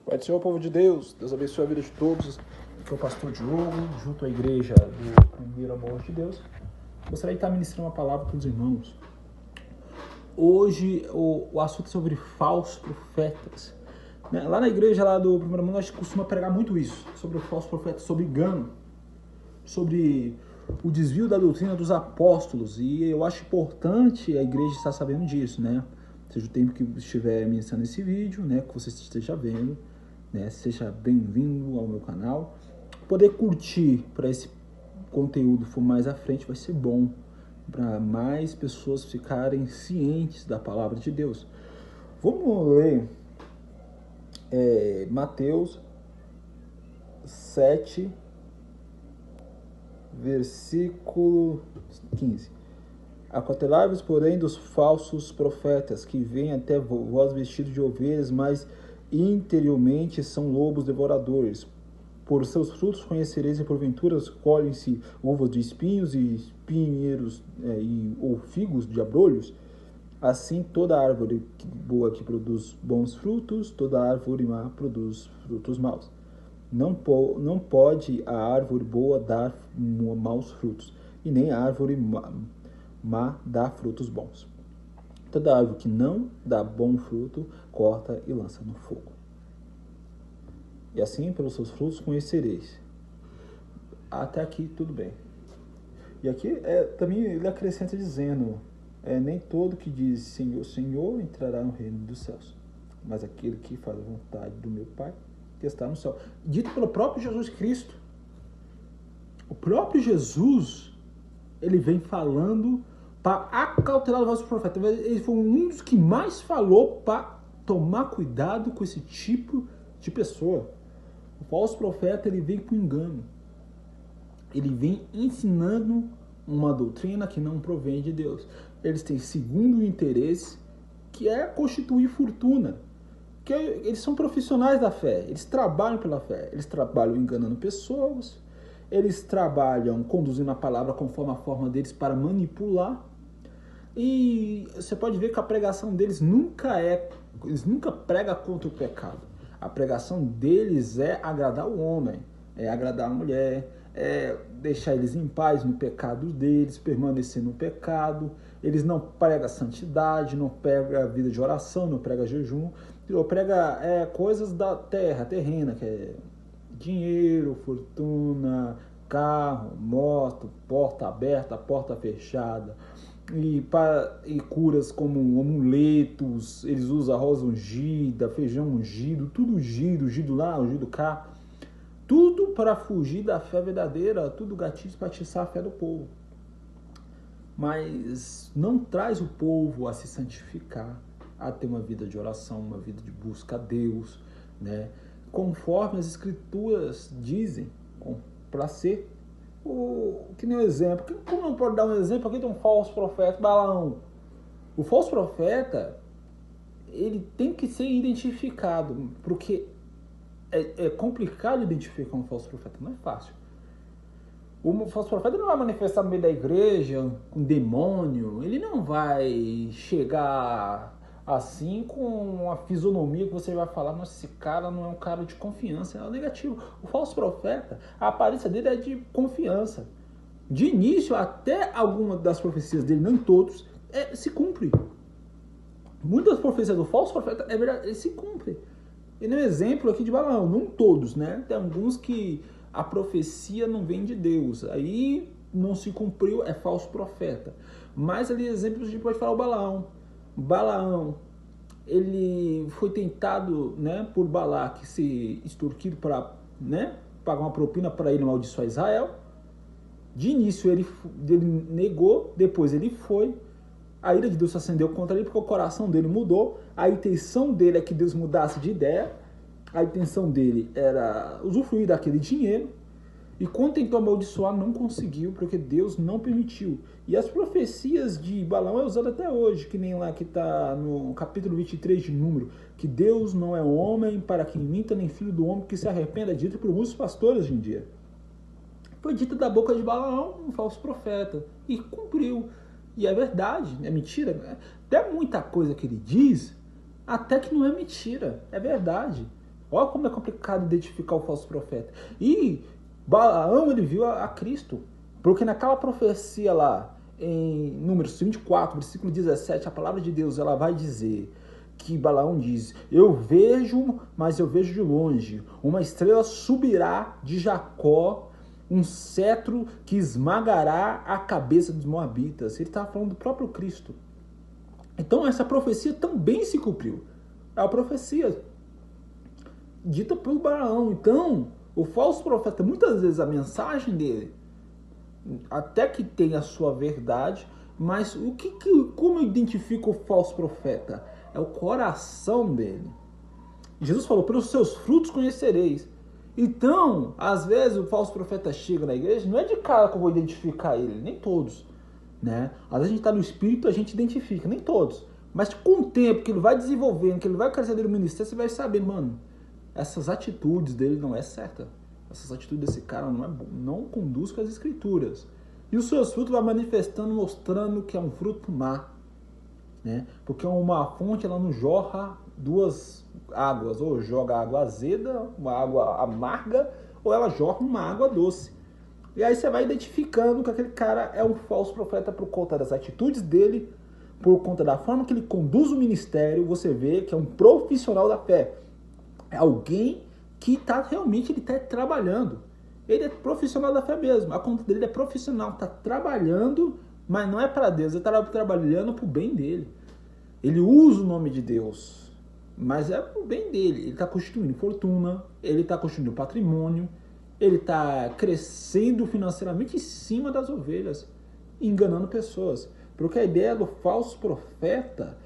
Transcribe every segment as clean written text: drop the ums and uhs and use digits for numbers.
Pai do Senhor, povo de Deus, Deus abençoe a vida de todos. Eu sou o pastor Diogo, junto à igreja do Primeiro Amor de Deus. Gostaria de estar ministrando uma palavra para os irmãos. Hoje o assunto é sobre falsos profetas. Lá na igreja lá do Primeiro Amor, nós costumamos pregar muito isso, sobre o falso profeta, sobre engano, sobre o desvio da doutrina dos apóstolos. E eu acho importante a igreja estar sabendo disso, né? Seja o tempo que estiver ministrando esse vídeo, né, que você esteja vendo, né, seja bem-vindo ao meu canal. Poder curtir para esse conteúdo for mais à frente vai ser bom, para mais pessoas ficarem cientes da palavra de Deus. Vamos ler Mateus 7, versículo 15. Acautelai-vos, porém, dos falsos profetas, que vêm até vós vestidos de ovelhas, mas interiormente são lobos devoradores. Por seus frutos conhecereis, e porventura colhem-se uvas de espinhos e espinheiros, ou figos de abrolhos. Assim, toda árvore boa que produz bons frutos, toda árvore má produz frutos maus. Não pode a árvore boa dar maus frutos, e nem a árvore má dá frutos bons. Toda árvore que não dá bom fruto, corta e lança no fogo. E assim, pelos seus frutos, conhecereis. Até aqui, tudo bem. E aqui também ele acrescenta dizendo, nem todo que diz Senhor, Senhor entrará no reino dos céus, mas aquele que faz a vontade do meu Pai, que está no céu. Dito pelo próprio Jesus Cristo. O próprio Jesus, ele vem falando para acautelar o vosso profeta. Ele foi um dos que mais falou para tomar cuidado com esse tipo de pessoa. O falso profeta, ele vem com engano. Ele vem ensinando uma doutrina que não provém de Deus. Eles têm segundo interesse, que é constituir fortuna. Que eles são profissionais da fé, eles trabalham pela fé, eles trabalham enganando pessoas, eles trabalham conduzindo a palavra conforme a forma deles para manipular. E você pode ver que a pregação deles eles nunca pregam contra o pecado. A pregação deles é agradar o homem, é agradar a mulher, é deixar eles em paz no pecado deles, permanecer no pecado. Eles não pregam santidade, não pregam vida de oração, não pregam jejum, prega coisas da terra, terrena, que é dinheiro, fortuna, carro, moto, porta aberta, porta fechada. E curas como amuletos, eles usam arroz ungida, feijão ungido, tudo ungido lá, ungido cá. Tudo para fugir da fé verdadeira, tudo gatilhos para atiçar a fé do povo. Mas não traz o povo a se santificar, a ter uma vida de oração, uma vida de busca a Deus, né? Conforme as escrituras dizem, para ser que nem um exemplo. Como não pode dar um exemplo? Aqui tem um falso profeta, Balaão. O falso profeta, ele tem que ser identificado, porque é complicado identificar um falso profeta, não é fácil. O falso profeta não vai manifestar no meio da igreja com demônio, ele não vai chegar assim com uma fisionomia que você vai falar, nossa, esse cara não é um cara de confiança, é o negativo. O falso profeta, a aparência dele é de confiança. De início, até algumas das profecias dele, não todos, se cumpre. Muitas profecias do falso profeta, é verdade, ele se cumpre. Ele é um exemplo aqui de Balaão, não todos, né? Tem alguns que a profecia não vem de Deus, aí não se cumpriu, é falso profeta. Mas ali exemplos a gente pode falar o Balaão. Balaão, ele foi tentado, né, por Balaque ser extorquido para, né, pagar uma propina para ele amaldiçoar Israel. De início ele negou, depois ele foi. A ira de Deus se acendeu contra ele porque o coração dele mudou. A intenção dele é que Deus mudasse de ideia. A intenção dele era usufruir daquele dinheiro. E quando tentou amaldiçoar, não conseguiu, porque Deus não permitiu. E as profecias de Balaão é usada até hoje, que nem lá que está no capítulo 23 de Número, que Deus não é homem para que minta, nem filho do homem que se arrependa, dito por muitos pastores hoje em dia. Foi dito da boca de Balaão, um falso profeta, e cumpriu. E é verdade, é mentira. Tem muita coisa que ele diz, até que não é mentira, é verdade. Olha como é complicado identificar o falso profeta. E Balaão, ele viu a Cristo. Porque naquela profecia lá, em Números 24, versículo 17, a palavra de Deus, ela vai dizer que Balaão diz: eu vejo, mas eu vejo de longe, uma estrela subirá de Jacó, um cetro que esmagará a cabeça dos moabitas. Ele estava falando do próprio Cristo. Então essa profecia também se cumpriu. É a profecia dita pelo Balaão. Então, o falso profeta, muitas vezes a mensagem dele, até que tem a sua verdade, mas como eu identifico o falso profeta? É o coração dele. Jesus falou: pelos seus frutos conhecereis. Então, às vezes o falso profeta chega na igreja, não é de cara que eu vou identificar ele, nem todos, né? Às vezes a gente está no espírito, a gente identifica, nem todos. Mas com o tempo que ele vai desenvolvendo, que ele vai crescendo no ministério, você vai saber, mano, essas atitudes dele não é certa. Essas atitudes desse cara não conduz com as escrituras. E os seus frutos vai manifestando, mostrando que é um fruto má, né? Porque uma fonte, ela não jorra duas águas, ou joga água azeda, uma água amarga, ou ela jorra uma água doce. E aí você vai identificando que aquele cara é um falso profeta por conta das atitudes dele, por conta da forma que ele conduz o ministério. Você vê que é um profissional da fé. É alguém que realmente está trabalhando. Ele é profissional da fé mesmo. A conta dele é profissional, está trabalhando, mas não é para Deus, ele está trabalhando para o bem dele. Ele usa o nome de Deus, mas é para o bem dele. Ele está constituindo fortuna, ele está constituindo patrimônio, ele está crescendo financeiramente em cima das ovelhas, enganando pessoas. Porque a ideia do falso profeta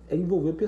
é envolver pessoas.